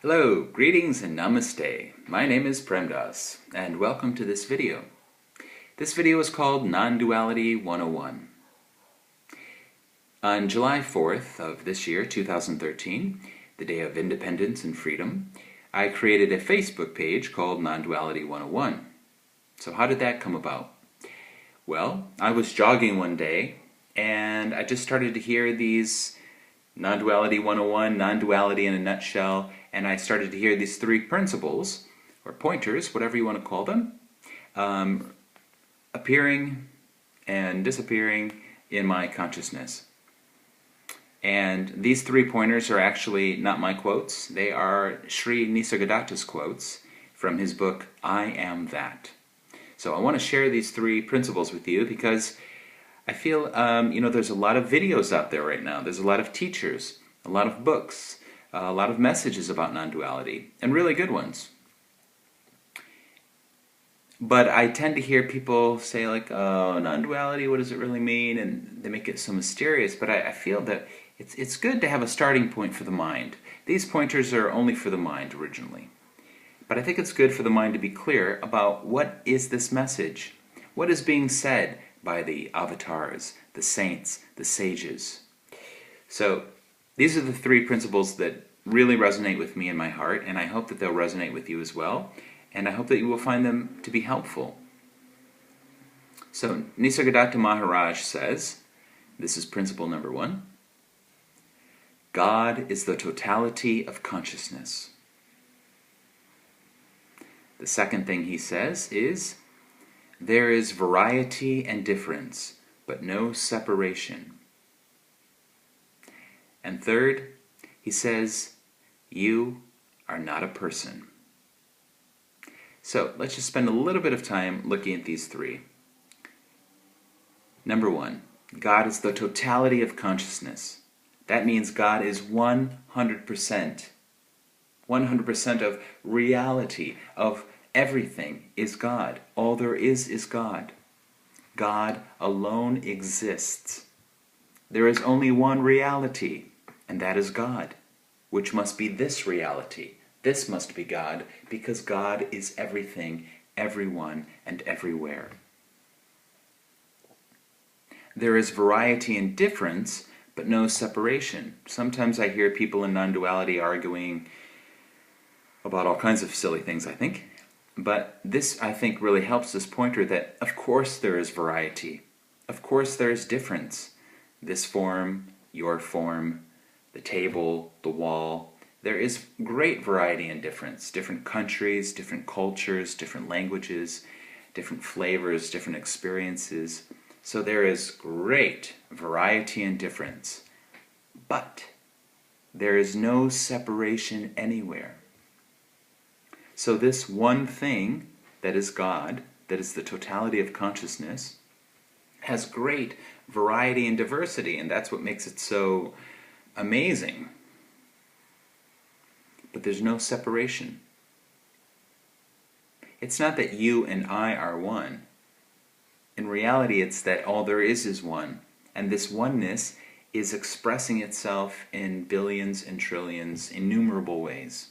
Hello, greetings and namaste. My name is Prem Daas, and welcome to this video. This video is called Non-duality 101. On July 4th of this year, 2013, the day of independence and freedom, I created a Facebook page called Non-duality 101. So how did that come about? Well, I was jogging one day, and I just started to hear these Non-duality 101, non-duality in a nutshell, and I started to hear these three principles, or pointers, whatever you want to call them, appearing and disappearing in my consciousness. And these three pointers are actually not my quotes. They are Sri Nisargadatta's quotes from his book, I Am That. So I want to share these three principles with you because I feel, there's a lot of videos out there right now. There's a lot of teachers, a lot of books, a lot of messages about non-duality, and really good ones. But I tend to hear people say like, oh, non-duality, what does it really mean? And they make it so mysterious, but I feel that it's good to have a starting point for the mind. These pointers are only for the mind originally. But I think it's good for the mind to be clear about what is this message? What is being said by the avatars, the saints, the sages? So these are the three principles that really resonate with me in my heart, and I hope that they'll resonate with you as well, and I hope that you will find them to be helpful. So Nisargadatta Maharaj says, this is principle number 1, God is the totality of consciousness. The second thing he says is, there is variety and difference, but no separation. And third, he says, you are not a person. So let's just spend a little bit of time looking at these three. Number 1, God is the totality of consciousness. That means God is 100%. 100% of reality, of everything is God. All there is God. God alone exists. There is only one reality, and that is God, which must be this reality. This must be God, because God is everything, everyone, and everywhere. There is variety and difference, but no separation. Sometimes I hear people in non-duality arguing about all kinds of silly things, I think. But this, I think, really helps this pointer that, of course, there is variety. Of course, there is difference. This form, your form, the table, the wall. There is great variety and difference. Different countries, different cultures, different languages, different flavors, different experiences. So there is great variety and difference. But there is no separation anywhere. So this one thing that is God, that is the totality of consciousness, has great variety and diversity, and that's what makes it so amazing. But there's no separation. It's not that you and I are one. In reality, it's that all there is one, and this oneness is expressing itself in billions and trillions, innumerable ways.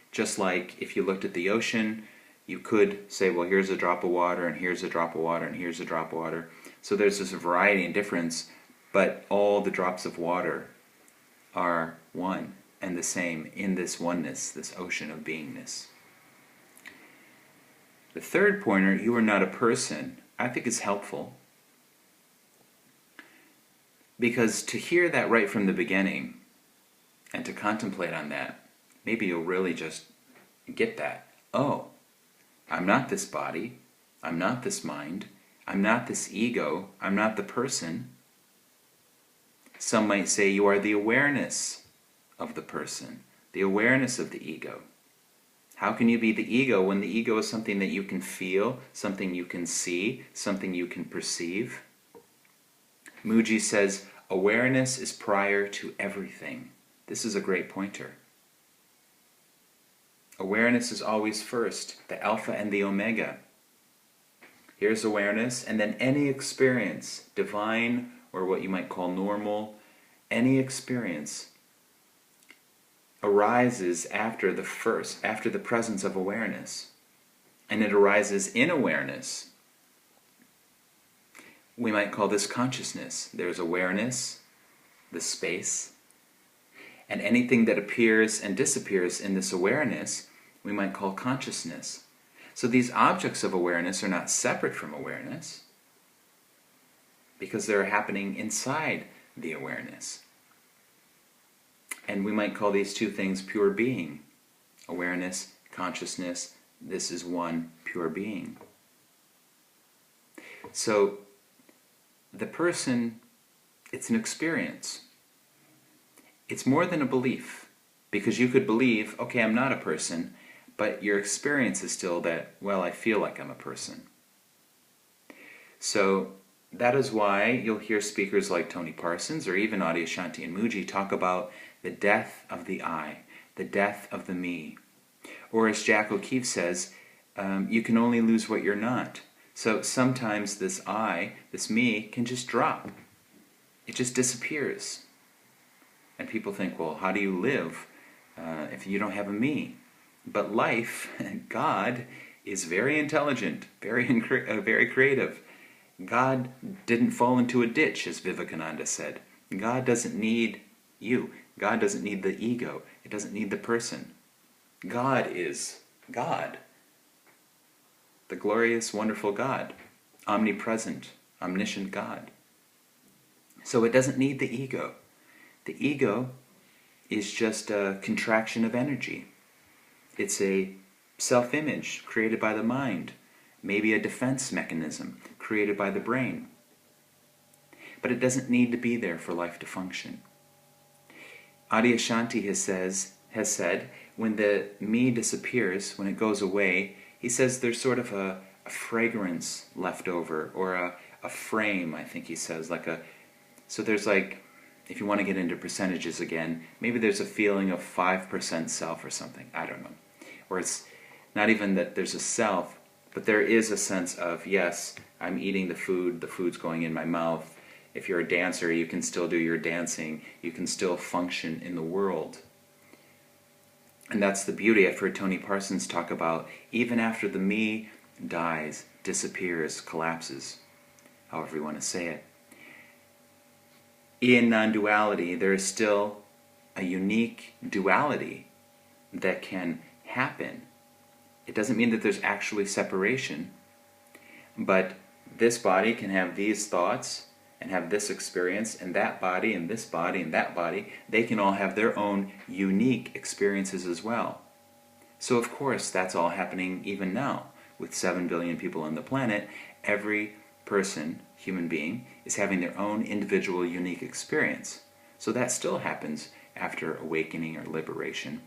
Just like if you looked at the ocean, you could say, well, here's a drop of water, and here's a drop of water, and here's a drop of water. So there's this variety and difference, but all the drops of water are one and the same in this oneness, this ocean of beingness. The third pointer, you are not a person, I think is helpful. Because to hear that right from the beginning, and to contemplate on that, maybe you'll really just get that. Oh, I'm not this body. I'm not this mind. I'm not this ego. I'm not the person. Some might say you are the awareness of the person, the awareness of the ego. How can you be the ego when the ego is something that you can feel, something you can see, something you can perceive? Muji says, awareness is prior to everything. This is a great pointer. Awareness is always first, the alpha and the omega. Here's awareness, and then any experience, divine or what you might call normal, any experience arises after the presence of awareness. And it arises in awareness. We might call this consciousness. There's awareness, the space, and anything that appears and disappears in this awareness, we might call consciousness. So these objects of awareness are not separate from awareness, because they're happening inside the awareness. And we might call these two things pure being. Awareness, consciousness, this is one pure being. So the person, it's an experience. It's more than a belief, because you could believe, okay, I'm not a person, but your experience is still that, well, I feel like I'm a person. So that is why you'll hear speakers like Tony Parsons or even Adyashanti and Mooji talk about the death of the I, the death of the me. Or as Jack O'Keefe says, you can only lose what you're not. So sometimes this I, this me, can just drop. It just disappears. And people think, well, how do you live if you don't have a me? But life, God, is very intelligent, very creative. God didn't fall into a ditch, as Vivekananda said. God doesn't need you. God doesn't need the ego. It doesn't need the person. God is God. The glorious, wonderful God. Omnipresent, omniscient God. So it doesn't need the ego. The ego is just a contraction of energy. It's a self-image created by the mind, maybe a defense mechanism created by the brain. But it doesn't need to be there for life to function. Adyashanti has said, when the me disappears, when it goes away, he says there's sort of a fragrance left over, or a frame, I think he says, so there's like, if you want to get into percentages again, maybe there's a feeling of 5% self or something, I don't know. Or it's not even that there's a self, but there is a sense of, yes, I'm eating the food's going in my mouth. If you're a dancer, you can still do your dancing, you can still function in the world. And that's the beauty. I've heard Tony Parsons talk about, even after the me dies, disappears, collapses, however you want to say it. In non-duality, there is still a unique duality that can happen. It doesn't mean that there's actually separation, but this body can have these thoughts and have this experience, and that body and this body and that body, they can all have their own unique experiences as well. So of course that's all happening even now. With 7 billion people on the planet, every person, human being, is having their own individual unique experience. So that still happens after awakening or liberation.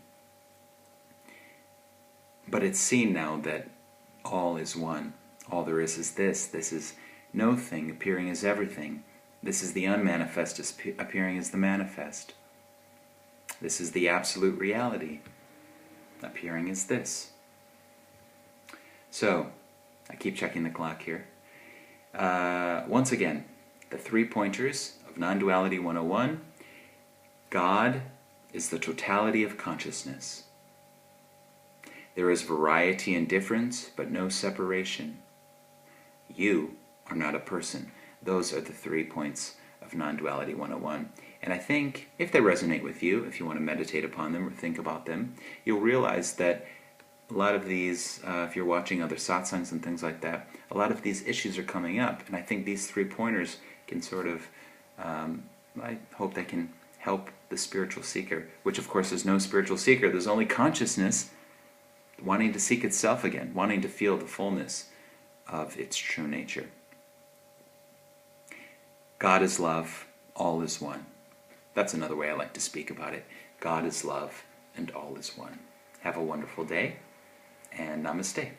But it's seen now that all is one. All there is this. This is no thing appearing as everything. This is the unmanifest appearing as the manifest. This is the absolute reality appearing as this. So, I keep checking the clock here. Once again, the 3 pointers of Non-duality 101. God is the totality of consciousness. There is variety and difference, but no separation. You are not a person. Those are the 3 points of Non-duality 101. And I think if they resonate with you, if you want to meditate upon them or think about them, you'll realize that a lot of these, if you're watching other satsangs and things like that, a lot of these issues are coming up. And I think these 3 pointers can sort of, I hope they can help the spiritual seeker, which of course is no spiritual seeker. There's only consciousness wanting to seek itself again, wanting to feel the fullness of its true nature. God is love, all is one. That's another way I like to speak about it. God is love, and all is one. Have a wonderful day, and namaste.